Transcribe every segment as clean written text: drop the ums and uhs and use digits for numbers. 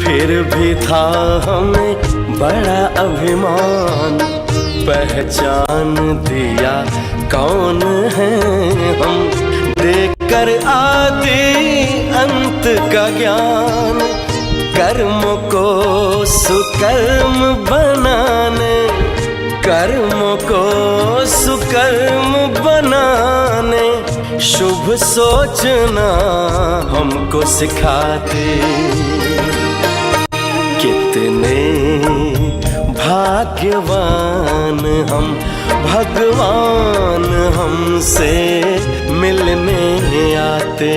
फिर भी था हमें बड़ा अभिमान, पहचान दिया कौन है हम, देकर आदि अंत का ज्ञान, कर्म को सुकर्म बनाने, कर्म को सुकर्म बनाने, शुभ सोचना हमको सिखाते। कितने भाग्यवान हम, भगवान हमसे मिलने आते।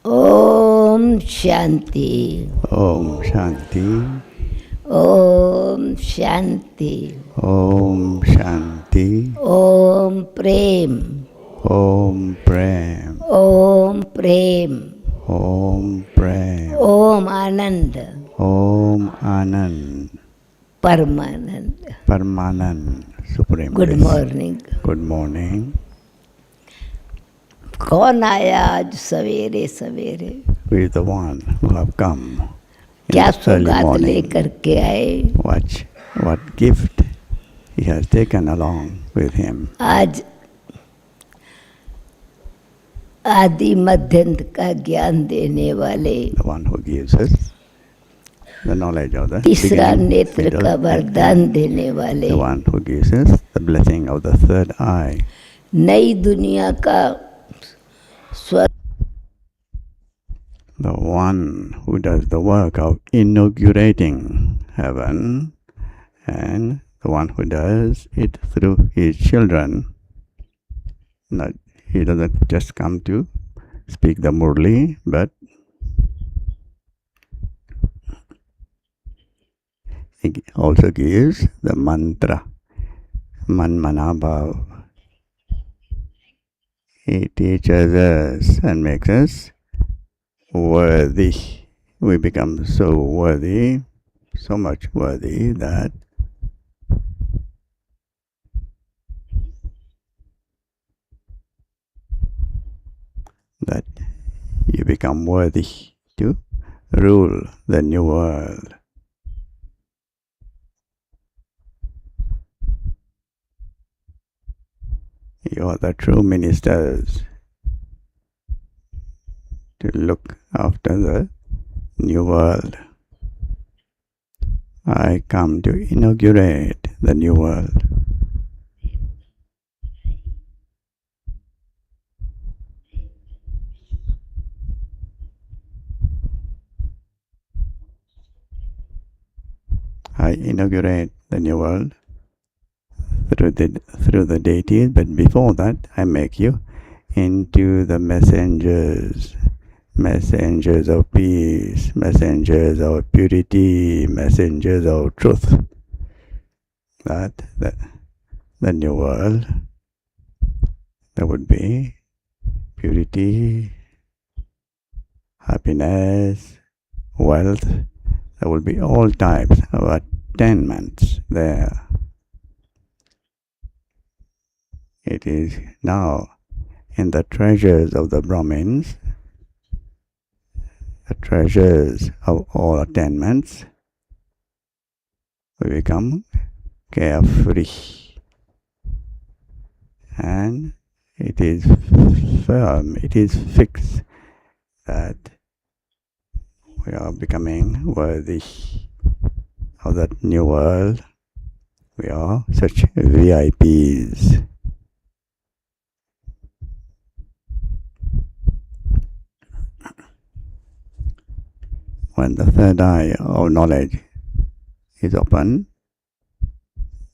ओम शांति। ओम शांति। ओम शांति। ओम शांति। ओम प्रेम। ओम प्रेम। ओम प्रेम। ओम प्रेम। ओम आनंद। ओम आनंद। परमानंद। परमानंद। Supreme. Good morning. Good morning. कौन आया आज सवेरे सवेरे? Who is the one who have come in क्या this early सौगात morning? लेकर के आए? What gift he has taken along with him? आज आदि मध्यंत का ज्ञान देने वाले, The one who gives us the knowledge of the तीसरा beginning, नेत्र middle, का and वरदान end. देने वाले, The one who gives us the blessing of the third eye. नई दुनिया का स्वर, The one who does the work of inaugurating heaven, and the one who does it through his children. Not, he doesn't just come to speak the Murli, but he also gives the mantra, Manmanabhav. He teaches us and makes us worthy. We become so worthy, so much worthy that you become worthy to rule the new world. You are the true ministers to look after the new world. I come to inaugurate the new world. I inaugurate the new world through the deities, but before that I make you into the messengers of peace, messengers of purity, messengers of truth. That the new world, there would be purity, happiness, wealth. There will be all types of attainments there. It is now in the treasures of the Brahmins, the treasures of all attainments, we become carefree, and it is firm, it is fixed that we are becoming worthy of that new world. We are such VIPs. When the third eye of knowledge is open,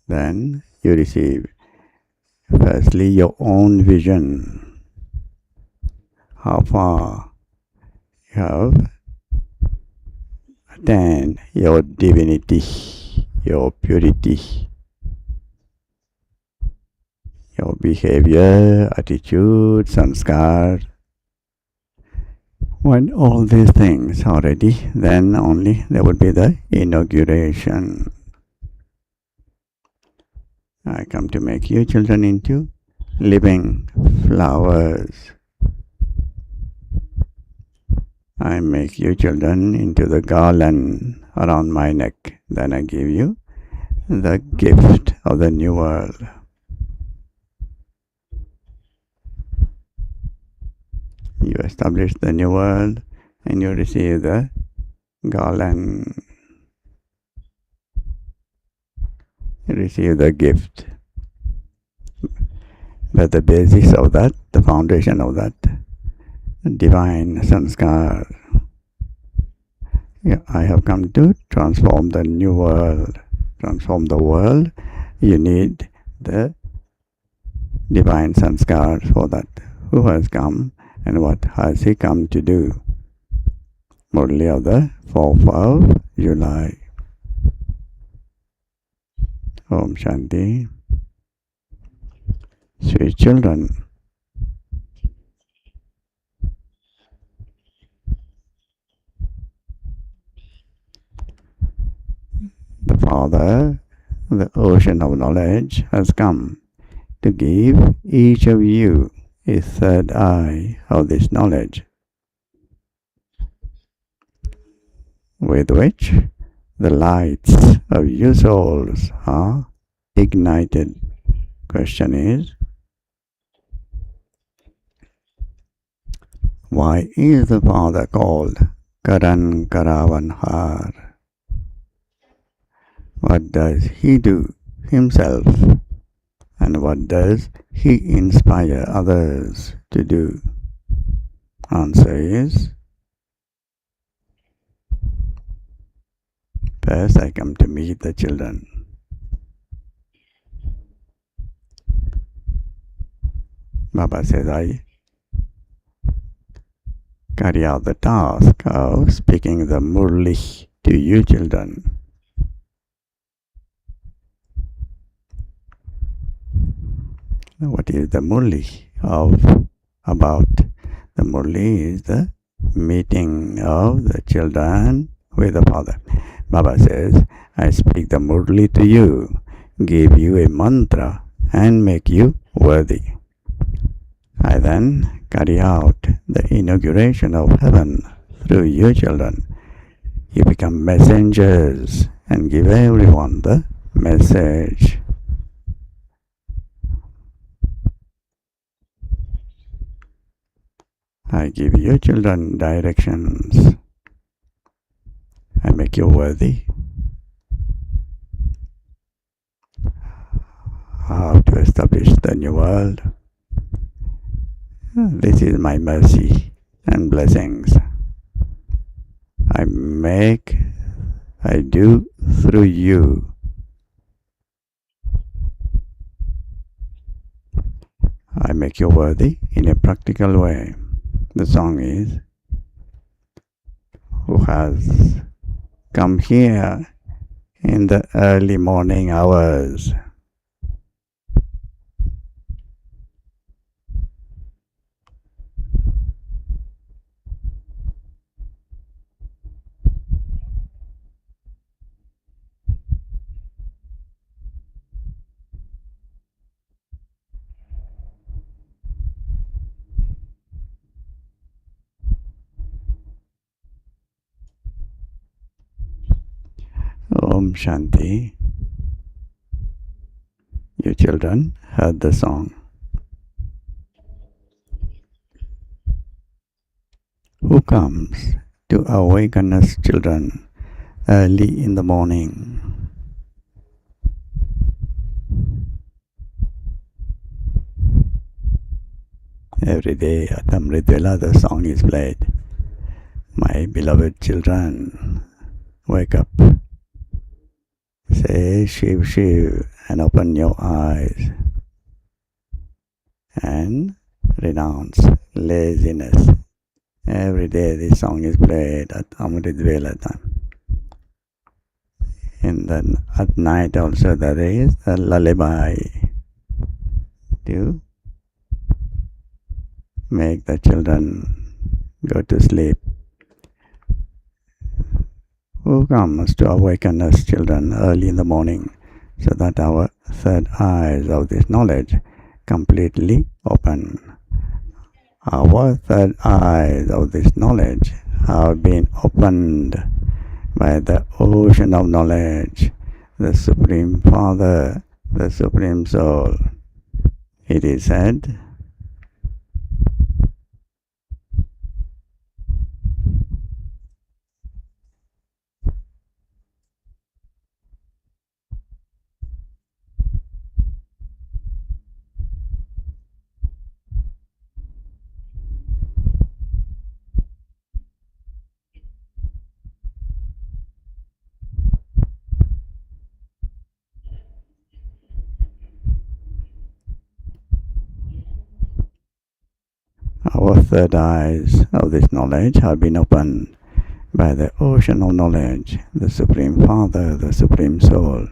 then you receive firstly your own vision, how far you have attained your divinity, your purity, your behavior, attitude, sanskar. When all these things are ready, then only there would be the inauguration. I come to make you children into living flowers. I make you children into the garland around my neck. Then I give you the gift of the new world. You establish the new world and you receive the garland. You receive the gift. But the basis of that, the foundation of that, divine sanskar. Yeah, I have come to transform the new world. Transform the world. You need the divine sanskar for that. Who has come and what has he come to do? Murli of the 4th of July. Om Shanti. Sweet children, the Father, the ocean of knowledge, has come to give each of you a third eye of this knowledge, with which the lights of your souls are ignited. Question is, why is the Father called Karan Karavanhar? What does he do himself? And what does he inspire others to do? Answer is, first I come to meet the children. Baba says, I carry out the task of speaking the Murli to you children. What is the Murli about? The Murli is the meeting of the children with the Father. Baba says, I speak the Murli to you, give you a mantra and make you worthy. I then carry out the inauguration of heaven through you children. You become messengers and give everyone the message. I give you children directions. I make you worthy. How to establish the new world. This is my mercy and blessings. I do through you. I make you worthy in a practical way. The song is, who has come here in the early morning hours. Om Shanti. children heard the song. Who comes to awaken us children early in the morning? Every day at Amritvela the song is played. My beloved children, wake up. Say Shiv Shiv and open your eyes and renounce laziness. Every day this song is played at Amritvela time. And then at night also there is a lullaby to make the children go to sleep. Who comes to awaken us children early in the morning so that our third eyes of this knowledge completely open. Our third eyes of this knowledge have been opened by the ocean of knowledge, the Supreme Father, the Supreme Soul. It is said, our third eyes of this knowledge have been opened by the ocean of knowledge, the Supreme Father, the Supreme Soul.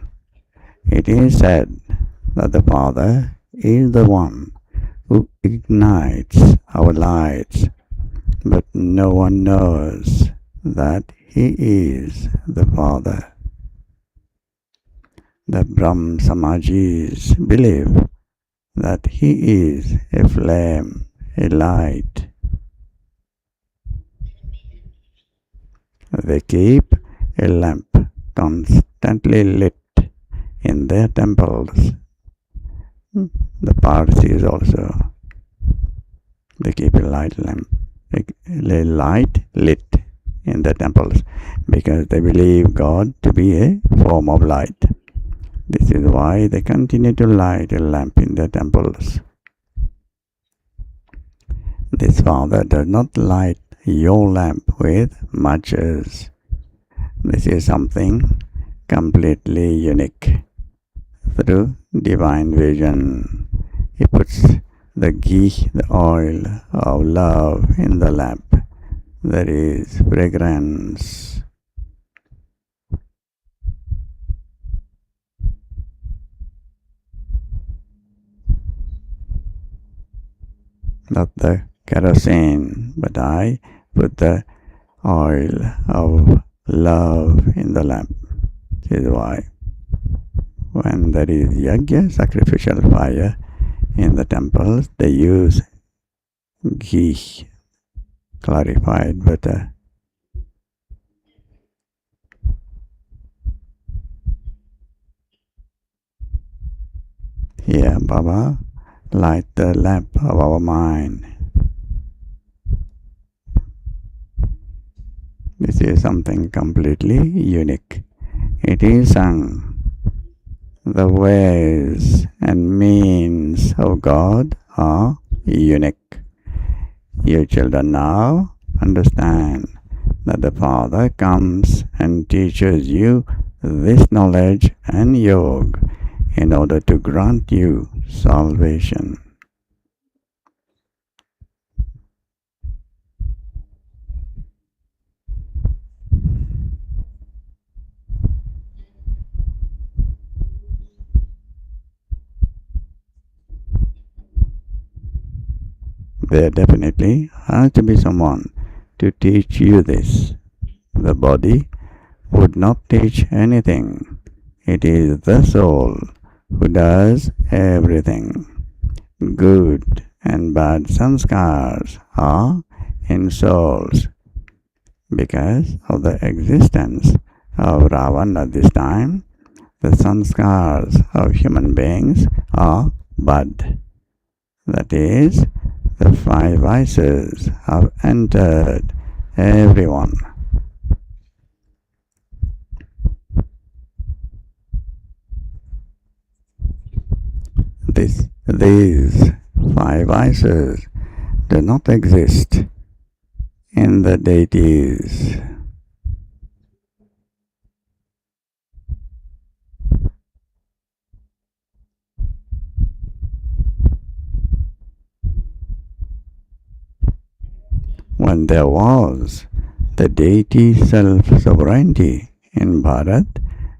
It is said that the Father is the one who ignites our lights, but no one knows that He is the Father. The Brahm Samajis believe that He is a flame, a light. They keep a lamp constantly lit in their temples. The Parsis also, they keep a light lit in their temples because they believe God to be a form of light. This is why they continue to light a lamp in their temples. This Father does not light your lamp with matches. This is something completely unique. Through divine vision, He puts the ghee, the oil of love in the lamp. There is fragrance. Not the kerosene, but I put the oil of love in the lamp. This is why when there is yajna, sacrificial fire in the temples, they use ghee, clarified butter. Here, Baba, light the lamp of our mind. This is something completely unique. It is sung. The ways and means of God are unique. You children now understand that the Father comes and teaches you this knowledge and yoga in order to grant you salvation. There definitely has to be someone to teach you this. The body would not teach anything. It is the soul who does everything. Good and bad sanskars are in souls. Because of the existence of Ravana at this time, The sanskars of human beings are bud. That is, the 5 vices have entered everyone. These 5 vices do not exist in the deities. When there was the deity self-sovereignty in Bharat,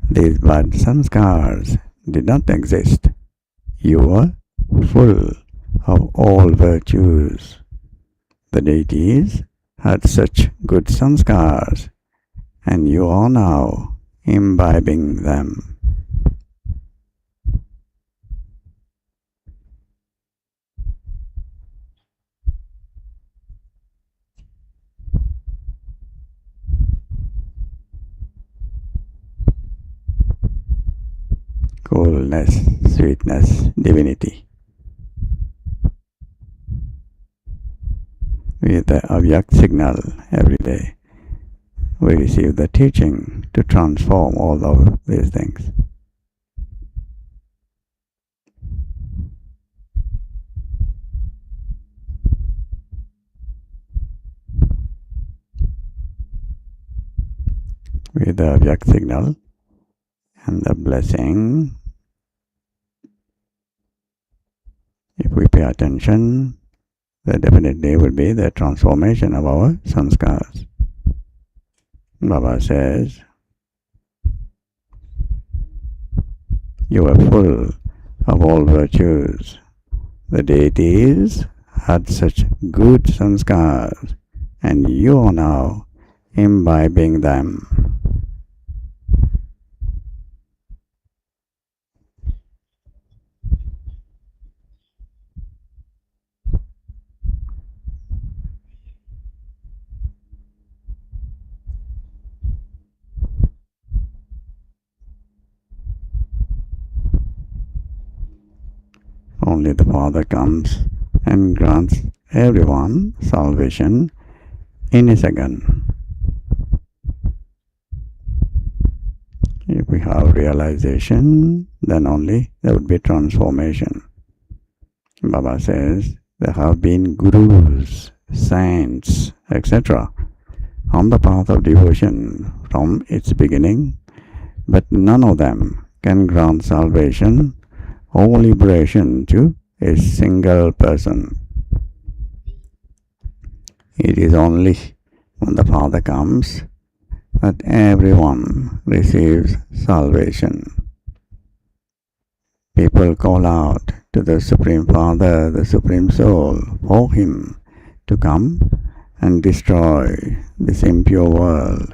these bad sanskars did not exist. You were full of all virtues. The deities had such good sanskars, and you are now imbibing them. Coolness, sweetness, divinity. With the Avyak signal every day, we receive the teaching to transform all of these things. With the Avyak signal and the blessing, if we pay attention, there definitely will be the transformation of our sanskars. Baba says, you are full of all virtues. The deities had such good sanskars, and you are now imbibing them. Only the Father comes and grants everyone salvation in a second. If we have realization, then only there would be transformation. Baba says there have been gurus, saints, etc. on the path of devotion from its beginning, but none of them can grant salvation or liberation to a single person. It is only when the Father comes that everyone receives salvation. People call out to the Supreme Father, the Supreme Soul, for Him to come and destroy this impure world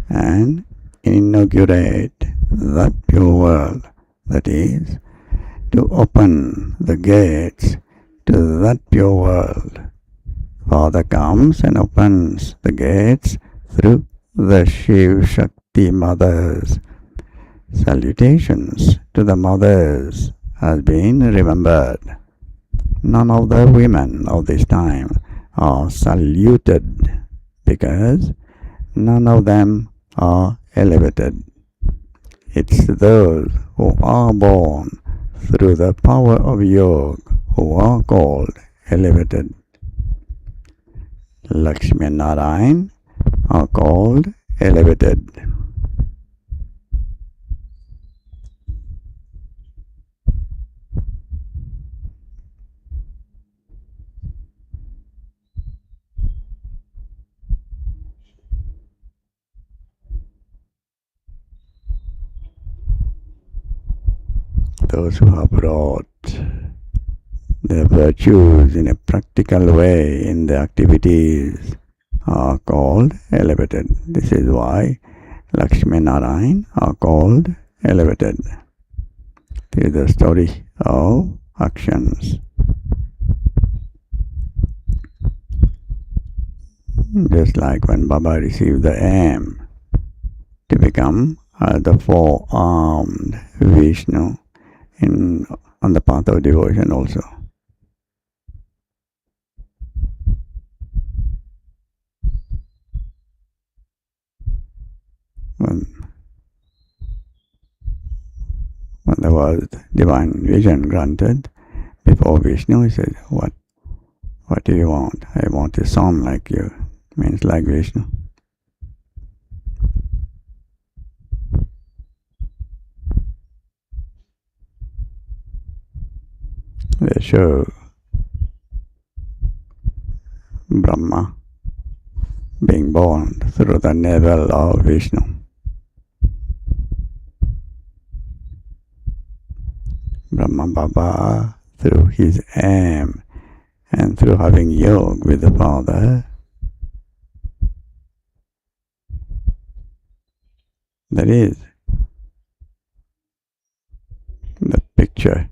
and inaugurate that pure world, that is, to open the gates to that pure world. Father comes and opens the gates through the Shiv Shakti mothers. Salutations to the mothers has been remembered. None of the women of this time are saluted because none of them are elevated. It's those who are born through the power of yoga who are called elevated. Lakshmi and Narayan are called elevated. Those who have brought their virtues in a practical way in their activities are called elevated. This is why Lakshmi and Narayan are called elevated. This is the story of actions. Just like when Baba received the aim to become the four-armed Vishnu on the path of devotion also. When there was divine vision granted before Vishnu, he said, What do you want? I want to sound like you. Means like Vishnu. They show Brahma being born through the navel of Vishnu. Brahma Baba, through his aim and through having yoga with the Father, that is the picture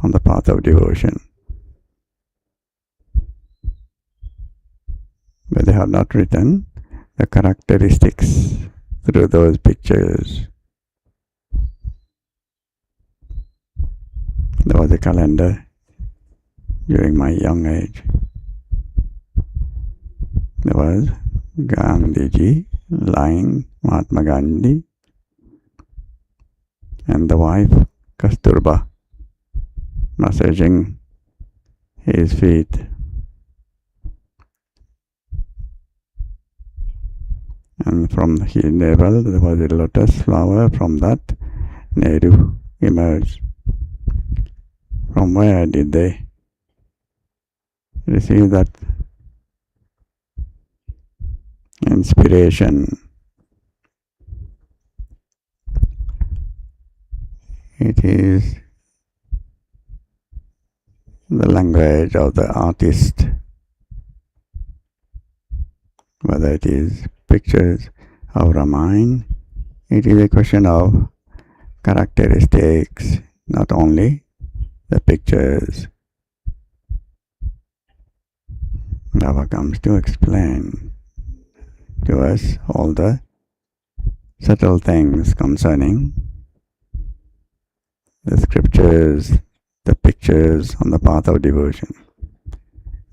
on the path of devotion. But they have not written the characteristics through those pictures. There was a calendar during my young age. There was Gandhiji lying, Mahatma Gandhi, and the wife Kasturba massaging his feet. And from his navel there was a lotus flower. From that, Nehru emerged. From where did they receive that inspiration? It is the language of the artist, whether it is pictures of Ramayana, it is a question of characteristics, not only the pictures. Baba comes to explain to us all the subtle things concerning the scriptures, the pictures on the path of devotion.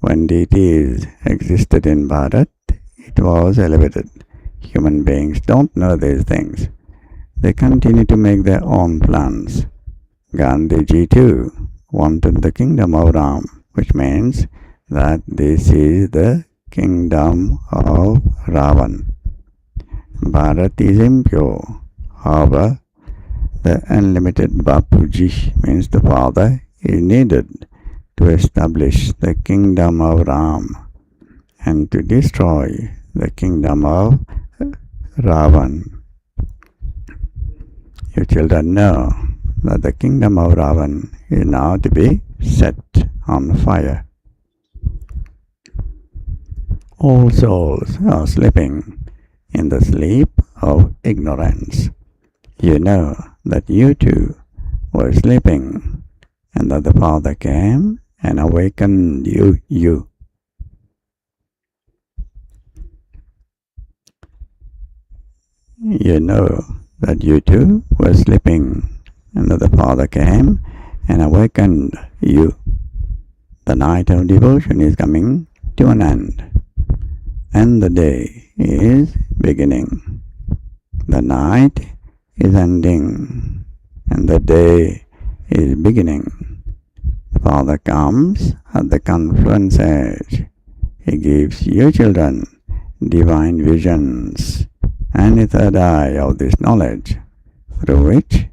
When deities existed in Bharat, it was elevated. Human beings don't know these things. They continue to make their own plans. Gandhiji too wanted the kingdom of Ram, which means that this is the kingdom of Ravan. Bharat is impure. However, the unlimited Bapuji, means the Father, is needed to establish the kingdom of Ram and to destroy the kingdom of Ravan. You children know that the kingdom of Ravan is now to be set on fire. All souls are sleeping in the sleep of ignorance. You know that you too were sleeping and that the Father came and awakened you. You know that you too were sleeping and that the Father came and awakened you. The night of devotion is coming to an end, and the day is beginning. The night is ending, and the day is beginning. The Father comes at the confluence edge. He gives you children divine visions and a third eye of this knowledge, through which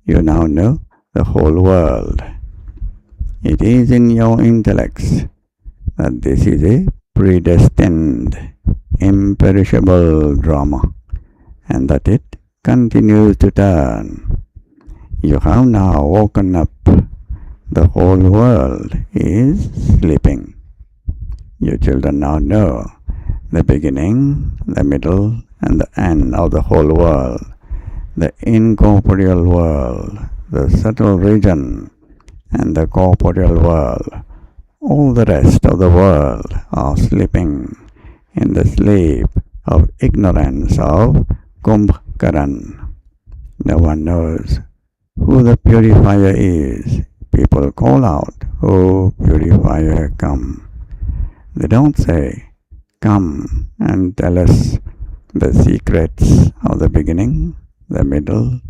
you now know the whole world. It is in your intellects that this is a predestined, imperishable drama, and that it continues to turn. You have now woken up. The whole world is sleeping. You children now know the beginning, the middle, and the end of the whole world, the incorporeal world, the subtle region, and the corporeal world. All the rest of the world are sleeping in the sleep of ignorance of Kumbhkaran. No one knows who the purifier is. People call out, "Oh, purifier, come." They don't say, "Come and tell us the secrets of the beginning, the middle,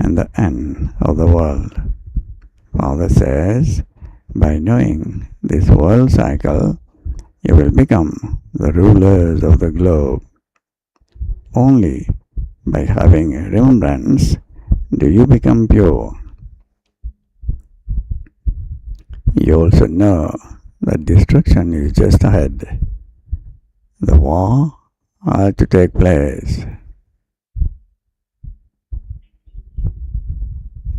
and the end of the world." Father says, by knowing this world cycle, you will become the rulers of the globe. Only by having remembrance do you become pure. You also know that destruction is just ahead. The war are to take place.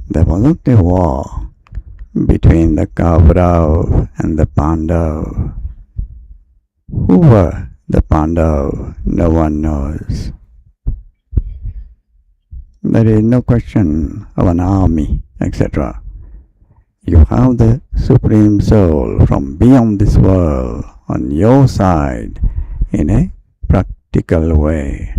There wasn't a war between the Kaurav and the Pandav. Who were the Pandav? No one knows. There is no question of an army, etc. You have the Supreme Soul from beyond this world on your side in a practical way.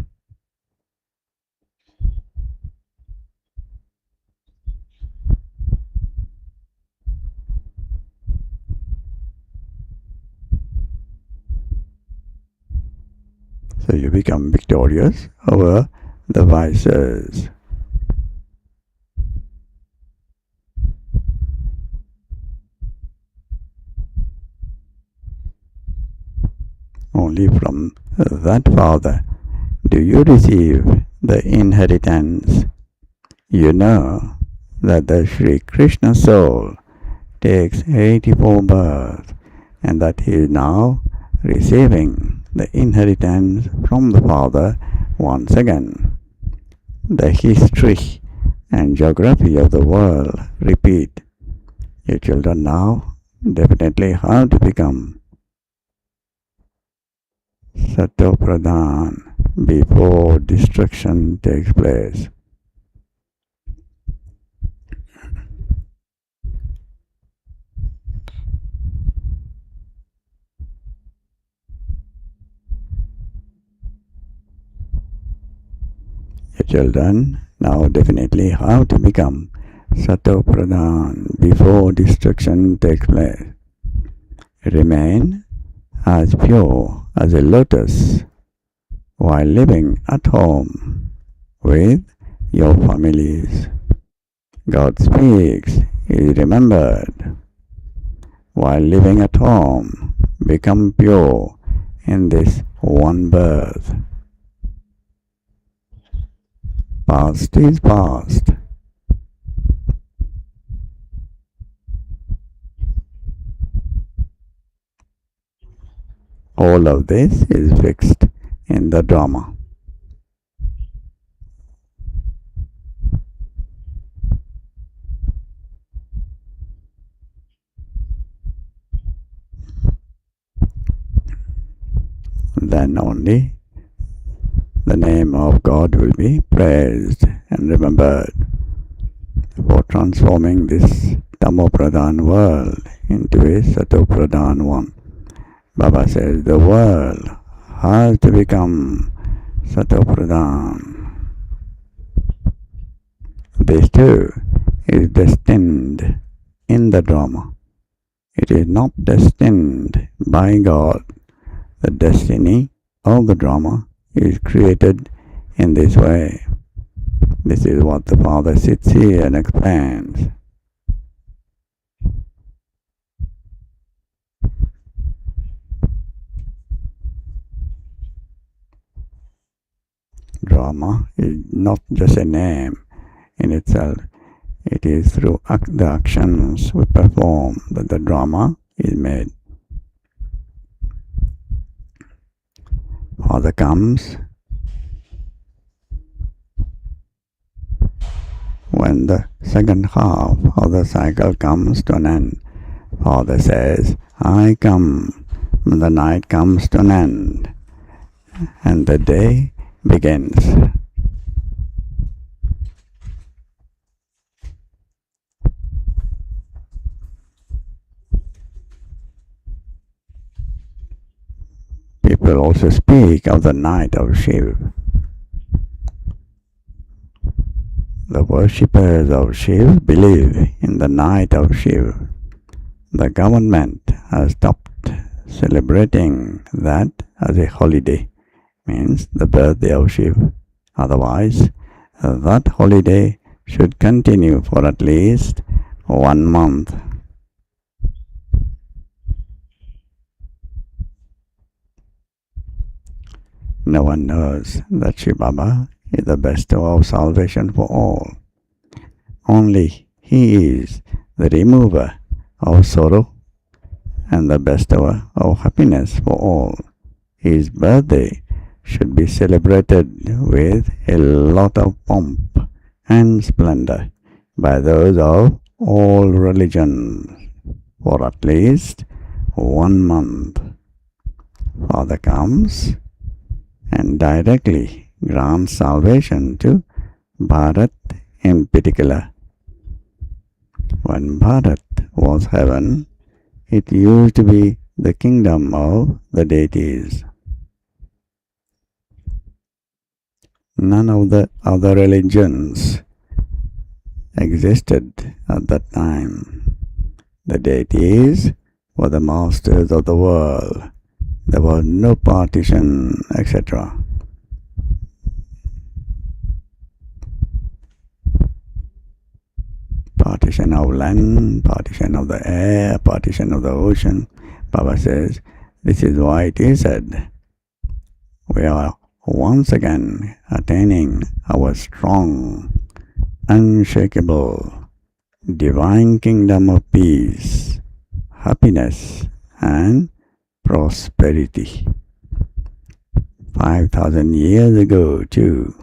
So you become victorious over the vices. Only from that Father do you receive the inheritance. You know that the Sri Krishna soul takes 84 births and that he is now receiving the inheritance from the Father once again. The history and geography of the world repeat. Your children now definitely have to become Sato Pradhan before destruction takes place. Your children now definitely have to become Sato Pradhan before destruction takes place. Remain as pure as a lotus while living at home with your families. God speaks, is remembered. While living at home, become pure in this one birth. Past is past. All of this is fixed in the drama. Then only the name of God will be praised and remembered for transforming this Tamopradhan world into a Satopradhan one. Baba says the world has to become Satopradhan. This too is destined in the drama. It is not destined by God. The destiny of the drama is created in this way. This is what the Father sits here and explains. Drama is not just a name in itself. It is through the actions we perform that the drama is made. Father comes when the second half of the cycle comes to an end. Father says, I come when the night comes to an end and the day begins. People also speak of the night of Shiva. The worshippers of Shiv believe in the night of Shiv. The government has stopped celebrating that as a holiday, means the birthday of Shiv. Otherwise, that holiday should continue for at least 1 month. No one knows that Shiv Baba is the bestower of salvation for all. Only He is the remover of sorrow and the bestower of happiness for all. His birthday should be celebrated with a lot of pomp and splendor by those of all religions for at least 1 month. Father comes and directly grants salvation to Bharat in particular. When Bharat was heaven, it used to be the kingdom of the deities. None of the other religions existed at that time. The deities were the masters of the world. There was no partition, etc. Partition of land, partition of the air, partition of the ocean. Baba says, this is why it is said, we are once again attaining our strong, unshakable, divine kingdom of peace, happiness and prosperity. 5,000 years ago too,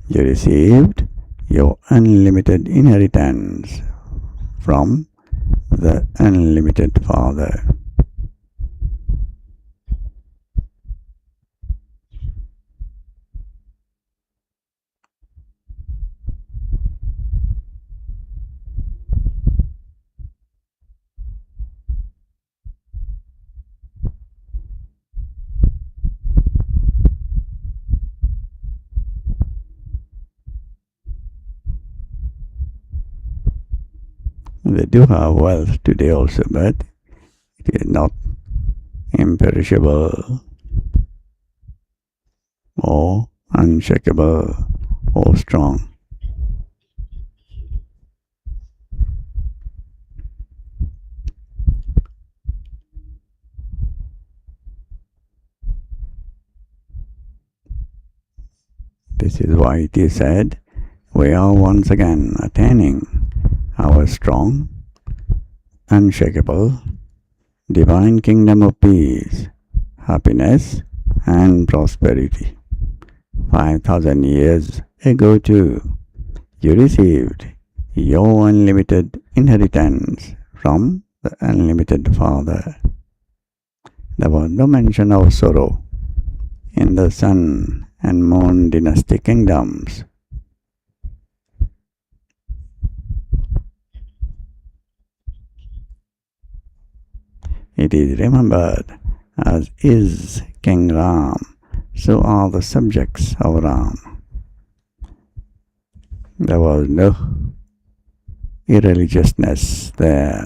you received your unlimited inheritance from the unlimited Father. They do have wealth today also, but it is not imperishable or unshakable or strong. This is why it is said, we are once again attaining our strong, unshakable, divine kingdom of peace, happiness and prosperity. 5,000 years ago too, you received your unlimited inheritance from the unlimited Father. There was no mention of sorrow in the sun and moon dynastic kingdoms. It is remembered as is King Ram, so are the subjects of Ram. There was no irreligiousness there.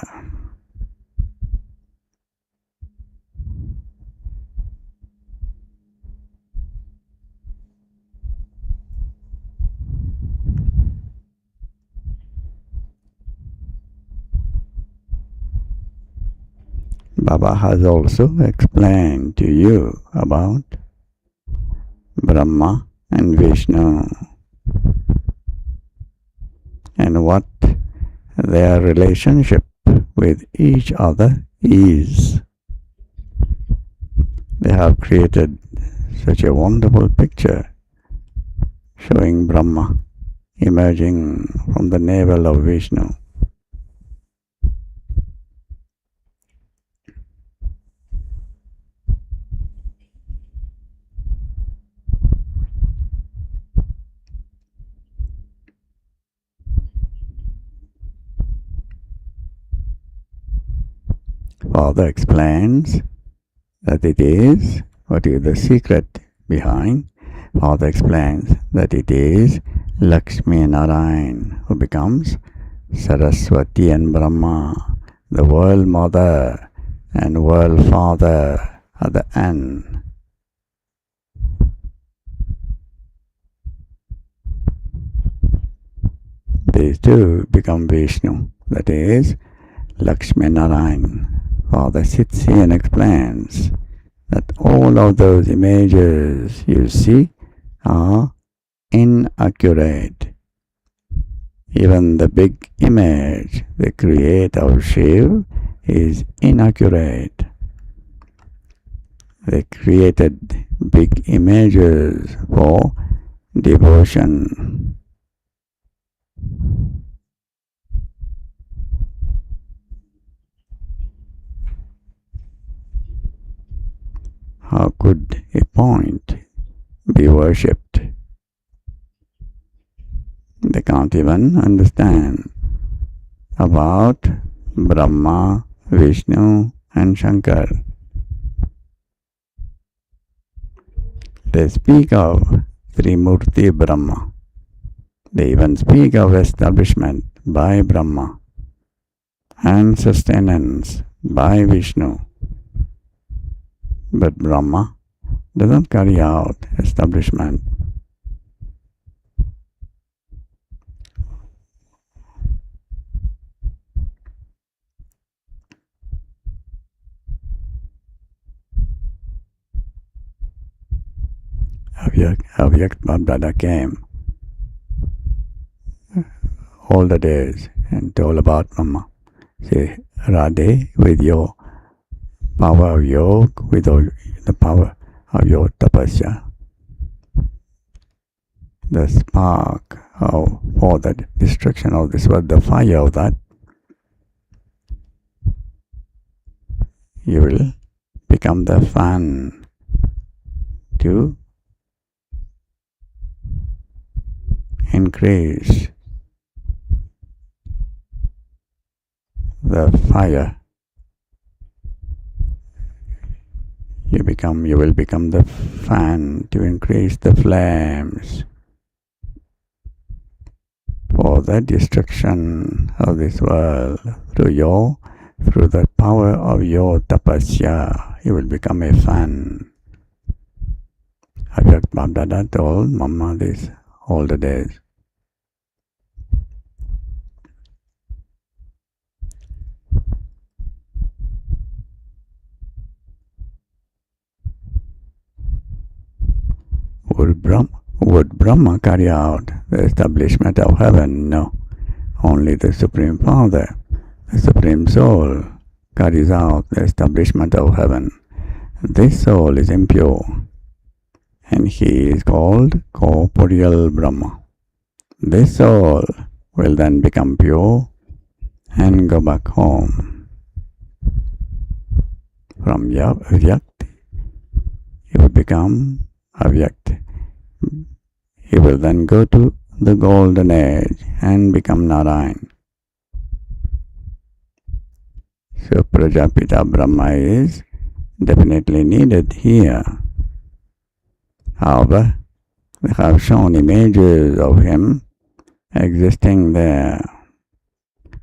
Baba has also explained to you about Brahma and Vishnu and what their relationship with each other is. They have created such a wonderful picture showing Brahma emerging from the navel of Vishnu. Father explains that it is, what is the secret behind? Father explains that it is Lakshmi and Narayan, who becomes Saraswati and Brahma, the world mother and world father at the end. These two become Vishnu, that is, Lakshmi Narayan. Father sits here and explains that all of those images you see are inaccurate. Even the big image they create of Shiv is inaccurate. They created big images for devotion. How could a point be worshipped? They can't even understand about Brahma, Vishnu and Shankar. They speak of Trimurti Brahma. They even speak of establishment by Brahma and sustenance by Vishnu. But Brahma doesn't carry out establishment. Avyak Babdada came all the days and told about Brahma. Say, Radhe, with your power of yoga, with the power of your tapasya, the spark for the destruction of this world, the fire of that, you will become the fan to increase the fire. You will become the fan to increase the flames for the destruction of this world through the power of your tapasya. You will become a fan. Avyak Babdada told Mama this all the days. Would Brahma carry out the establishment of heaven? No. Only the Supreme Father, the Supreme Soul, carries out the establishment of heaven. This soul is impure, and he is called corporeal Brahma. This soul will then become pure and go back home. From Avyakt, he will become Avyakt. He will then go to the golden age and become Narayan. So Prajapita Brahma is definitely needed here. However, they have shown images of him existing there.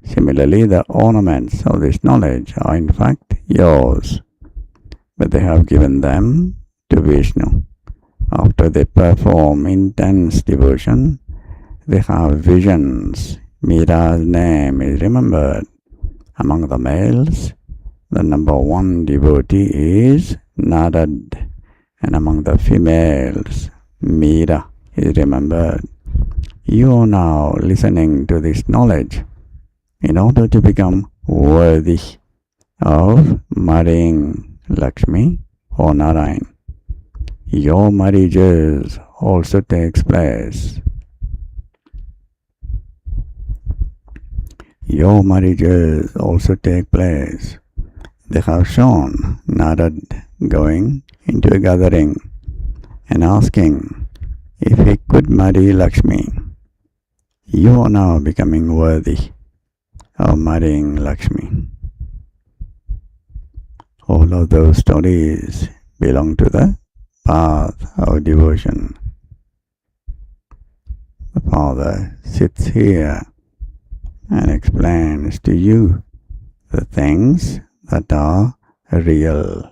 Similarly, the ornaments of this knowledge are in fact yours, but they have given them to Vishnu. After they perform intense devotion, they have visions. Mira's name is remembered. Among the males, the number one devotee is Narad, and among the females, Mira is remembered. You are now listening to this knowledge in order to become worthy of marrying Lakshmi or Narayan. Your marriages also takes place. Your marriages also take place. They have shown Narad going into a gathering and asking if he could marry Lakshmi. You are now becoming worthy of marrying Lakshmi. All of those stories belong to the path of devotion. The Father sits here and explains to you the things that are real.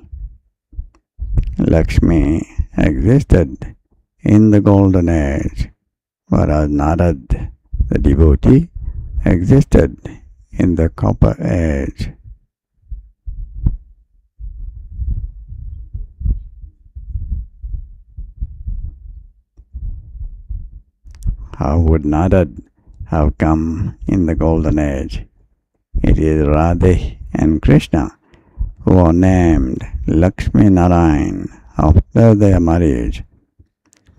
Lakshmi existed in the golden age, whereas Narad, the devotee, existed in the copper age. How would Narad have come in the golden age? It is Radhe and Krishna who are named Lakshmi Narayan after their marriage.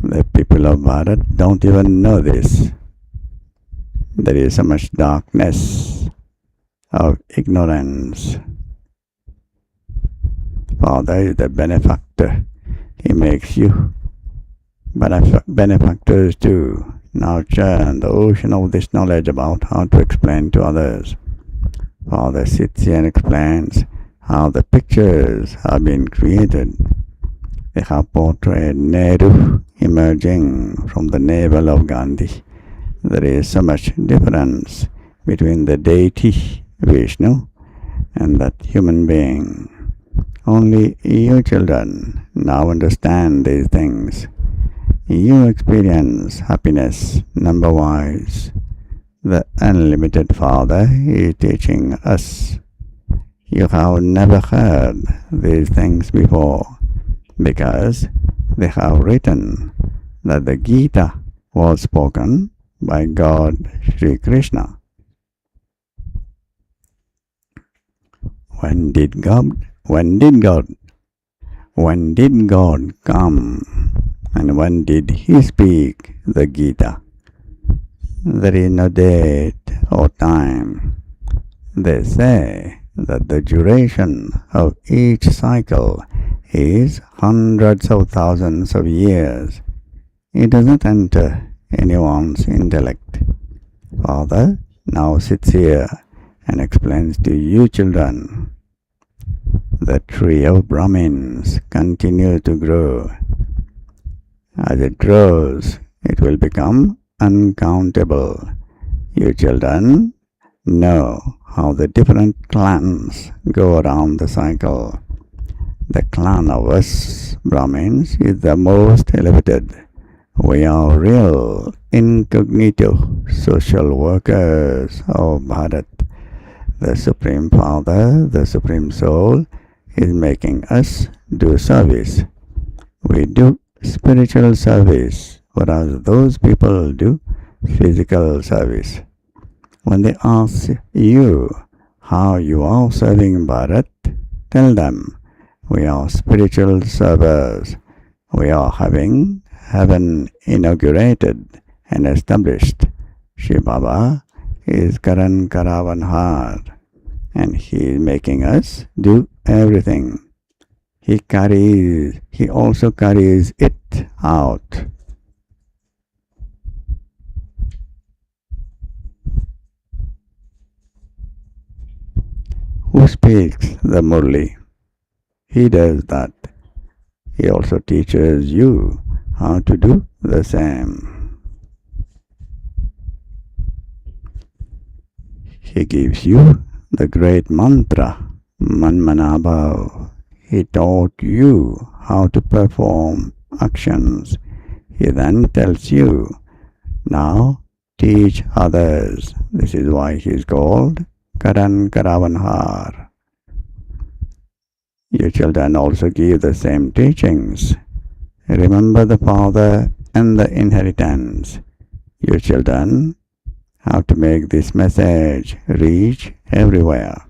The people of Bharat don't even know this. There is so much darkness of ignorance. Father is the benefactor. He makes you benefactors too. Now churn the ocean of this knowledge about how to explain to others. Father sits here and explains how the pictures have been created. They have portrayed Nehru emerging from the navel of Gandhi. There is so much difference between the deity Vishnu and that human being. Only you children now understand these things. You experience happiness number-wise. The unlimited Father is teaching us. You have never heard these things before because they have written that the Gita was spoken by God Sri Krishna. When did God come? And when did he speak the Gita? There is no date or time. They say that the duration of each cycle is hundreds of thousands of years. It does not enter anyone's intellect. Father now sits here and explains to you children. The tree of Brahmins continues to grow. As it grows, it will become uncountable. You children know how the different clans go around the cycle. The clan of us Brahmins is the most elevated. We are real incognito social workers of Bharat. The Supreme Father, the Supreme Soul, is making us do service. We do spiritual service, whereas those people do physical service. When they ask you how you are serving Bharat, tell them, we are spiritual servers. We are having heaven inaugurated and established. Shiv Baba is Karan Karavanhar, and he is making us do everything. He also carries it out. Who speaks the Murli? He does that. He also teaches you how to do the same. He gives you the great mantra, Manmanabhav. He taught you how to perform actions. He then tells you, now teach others. This is why he is called Karan Karavanhar. You children also give the same teachings. Remember the Father and the inheritance. You children have to make this message reach everywhere.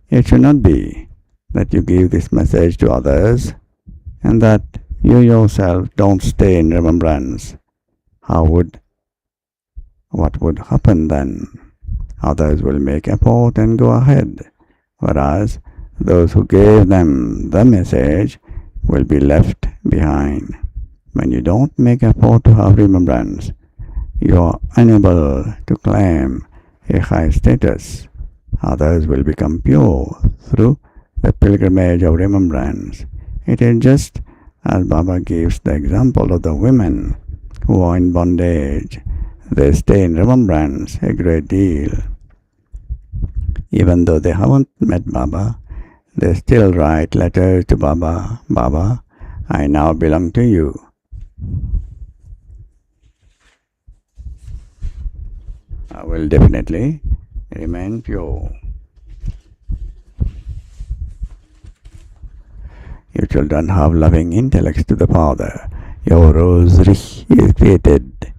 It should not be that you give this message to others and that you yourself don't stay in remembrance. What would happen then? Others will make effort and go ahead, whereas those who gave them the message will be left behind. When you don't make effort to have remembrance, you are unable to claim a high status. Others will become pure through the pilgrimage of remembrance. It is just as Baba gives the example of the women who are in bondage. They stay in remembrance a great deal. Even though they haven't met Baba, they still write letters to Baba. Baba, I now belong to you. I will definitely remain pure. You children have loving intellects to the Father. Your rosary is created.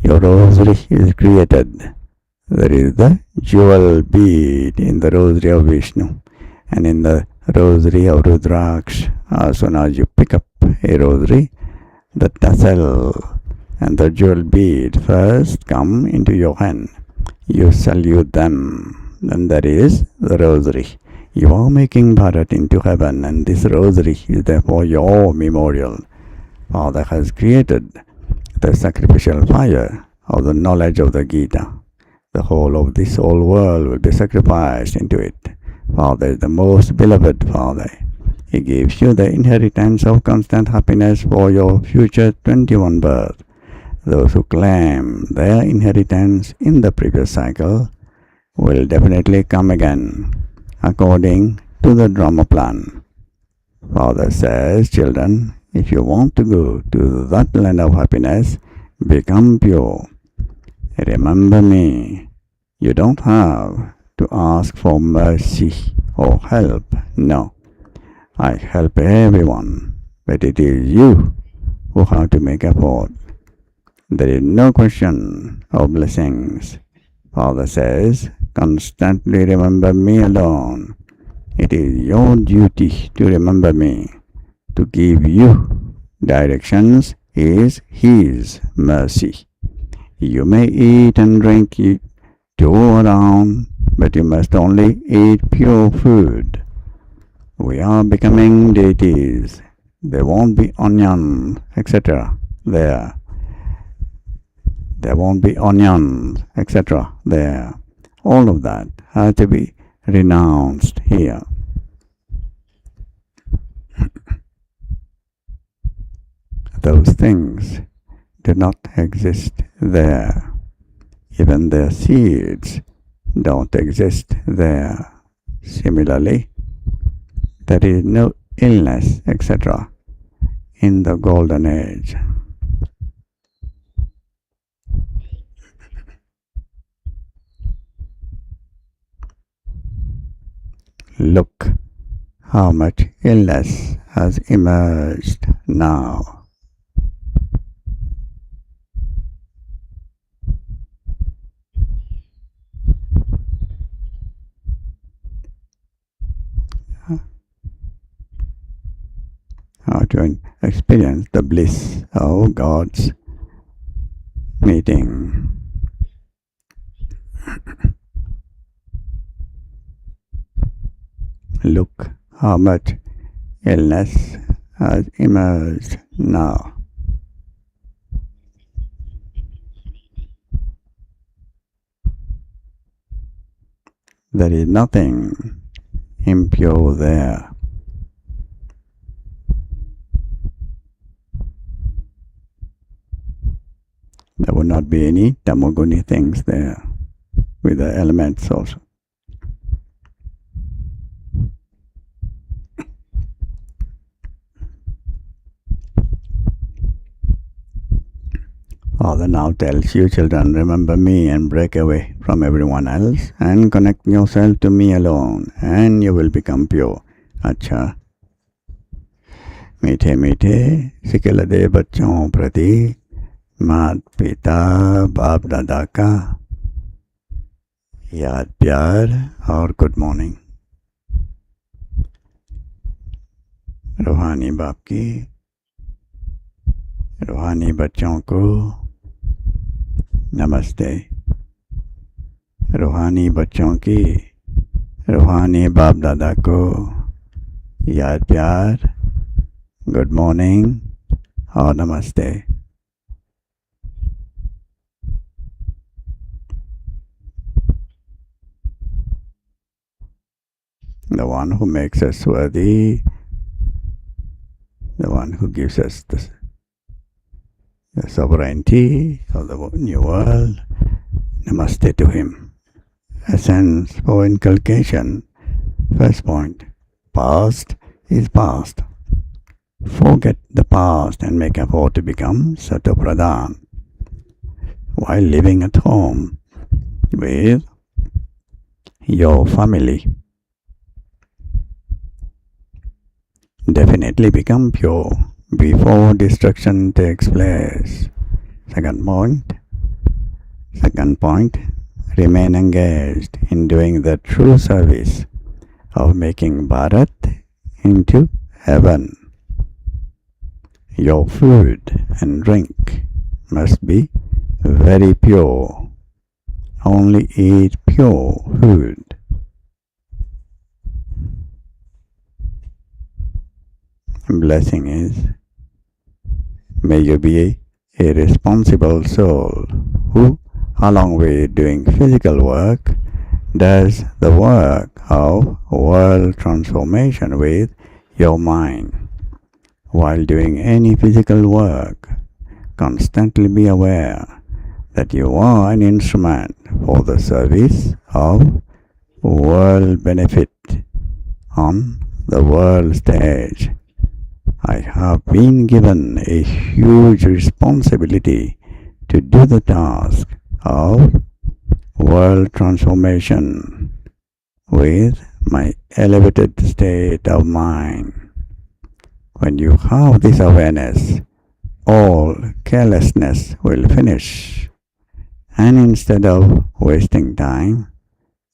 Your rosary is created. There is the jewel bead in the rosary of Vishnu and in the rosary of Rudraksh. As soon as you pick up a rosary, the tassel and the jewel bead first come into your hand. You salute them. Then there is the rosary. You are making Bharat into heaven, and this rosary is therefore your memorial. Father has created the sacrificial fire of the knowledge of the Gita. The whole of this whole world will be sacrificed into it. Father is the most beloved Father. He gives you the inheritance of constant happiness for your future 21 birth. Those who claim their inheritance in the previous cycle will definitely come again, according to the drama plan. Father says, children, if you want to go to that land of happiness, become pure. Remember me. You don't have to ask for mercy or help. No, I help everyone, but it is you who have to make effort. There is no question of blessings. Father says, constantly remember me alone. It is your duty to remember me. To give you directions is His mercy. You may eat and drink it, go around, but you must only eat pure food. We are becoming deities. There won't be onions, etc. there. There won't be onions, etc. there. All of that has to be renounced here. Those things do not exist there. Even their seeds don't exist there. Similarly, there is no illness, etc. in the golden age. Look how much illness has emerged now. How to experience the bliss of God's meeting. Look how much illness has emerged now. There is nothing impure there. There will not be any tamoguni things there with the elements also. Father now tells you, children, remember me and break away from everyone else and connect yourself to me alone and you will become pure. अच्छा, मीठे मीठे सिकलदे बच्चों प्रति माता पिता बाप दादा का याद प्यार और गुड मॉर्निंग। रूहानी बाप की रूहानी बच्चों को नमस्ते। रूहानी बच्चों की रूहानी बाप दादा को याद प्यार, गुड मॉर्निंग और नमस्ते। The one who makes us worthy, the one who gives us the the sovereignty of the new world. Namaste to him. Essence for inculcation. First point. Past is past. Forget the past and make effort to become Satopradhan while living at home with your family. Definitely become pure before destruction takes place. Second point, remain engaged in doing the true service of making Bharat into heaven. Your food and drink must be very pure. Only eat pure food. Blessing is, may you be a responsible soul who, along with doing physical work, does the work of world transformation with your mind. While doing any physical work, constantly be aware that you are an instrument for the service of world benefit on the world stage. I have been given a huge responsibility to do the task of world transformation with my elevated state of mind. When you have this awareness, all carelessness will finish, and instead of wasting time,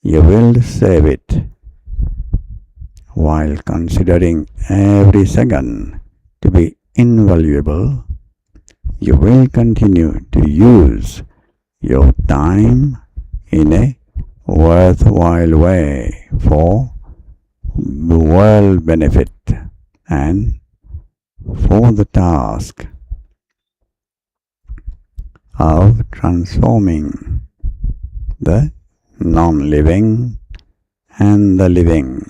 you will save it. While considering every second to be invaluable, you will continue to use your time in a worthwhile way for world benefit and for the task of transforming the non-living and the living.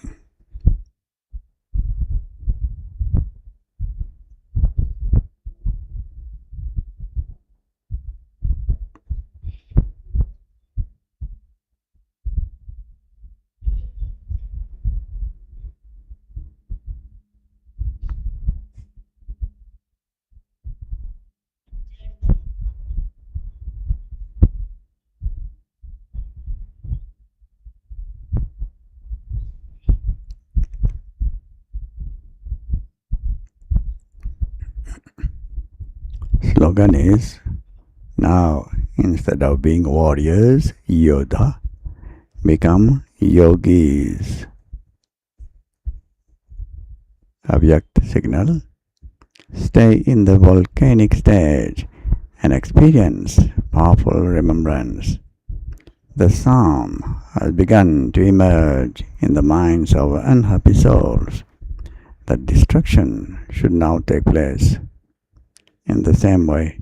Slogan is, now instead of being warriors, Yoda, become yogis. Avyakt signal, stay in the volcanic stage and experience powerful remembrance. The psalm has begun to emerge in the minds of unhappy souls that destruction should now take place. In the same way,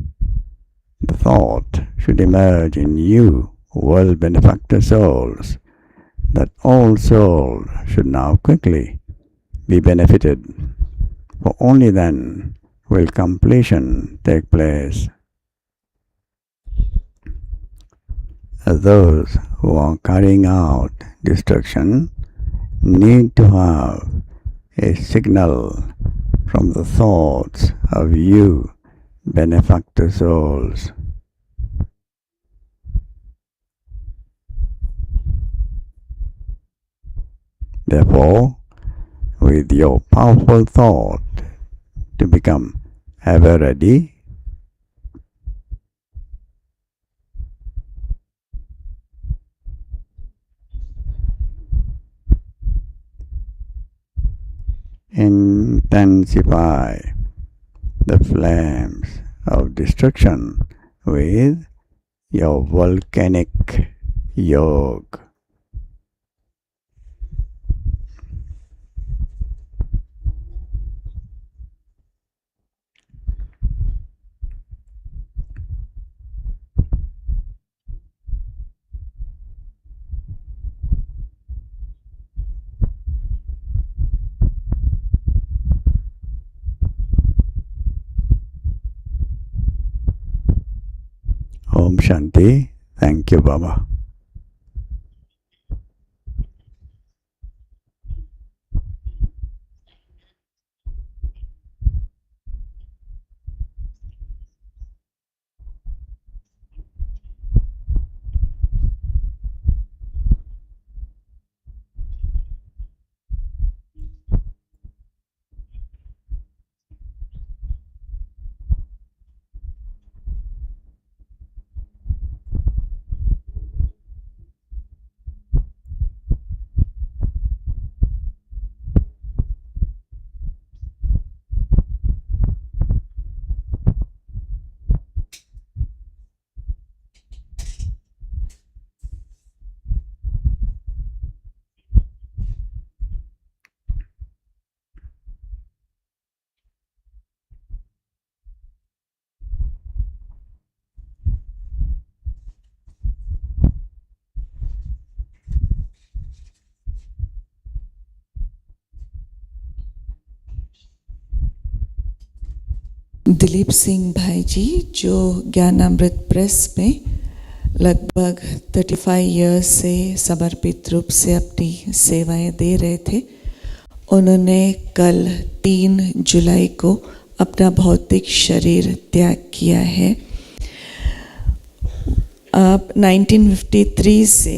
the thought should emerge in you, world benefactor souls, that all souls should now quickly be benefited, for only then will completion take place. Those who are carrying out destruction need to have a signal from the thoughts of you, benefactor souls. Therefore, with your powerful thought to become ever ready, intensify the flames of destruction with your volcanic yoga. Shanti. Thank you, Baba. Dilip Singh भाई जी, जो ज्ञानामृत press में लगभग 35 years से समर्पित रूप से अपनी सेवाएं दे रहे थे, उन्होंने कल 3 जुलाई को अपना भौतिक शरीर त्याग किया है। आप 1953 से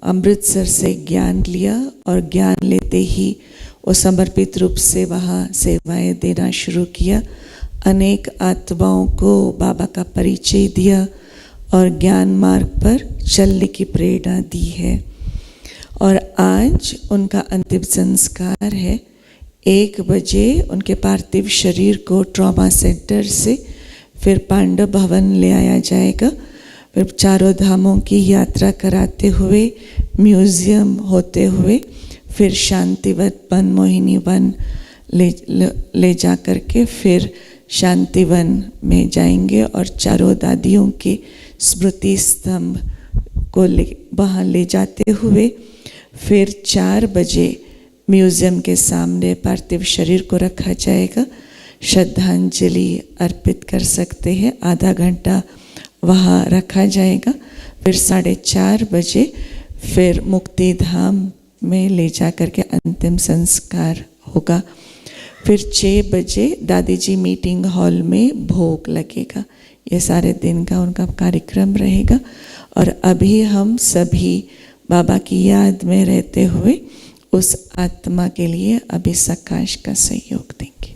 अमृतसर से ज्ञान लिया और ज्ञान लेते ही वो समर्पित रूप से वहाँ सेवाएं देना शुरू किया। अनेक आत्माओं को बाबा का परिचय दिया और ज्ञान मार्ग पर चलने की प्रेरणा दी है। और आज उनका अंतिम संस्कार है। 1 बजे उनके पार्थिव शरीर को ट्रॉमा सेंटर से फिर पांडव भवन ले आया जाएगा। फिर चारों धामों की यात्रा कराते हुए, म्यूज़ियम होते हुए, फिर शांतिवन मनमोहिनी वन ले जा कर के फिर शांतिवन में जाएंगे और चारों दादियों के स्मृति स्तंभ को वहाँ ले जाते हुए फिर 4 बजे म्यूज़ियम के सामने पार्थिव शरीर को रखा जाएगा। श्रद्धांजलि अर्पित कर सकते हैं, आधा घंटा वहाँ रखा जाएगा। फिर 4:30 बजे फिर मुक्ति धाम में ले जा कर के अंतिम संस्कार होगा। फिर 6 बजे दादी जी मीटिंग हॉल में भोग लगेगा। ये सारे दिन का उनका कार्यक्रम रहेगा। और अभी हम सभी बाबा की याद में रहते हुए उस आत्मा के लिए अभी सकाश का सहयोग देंगे।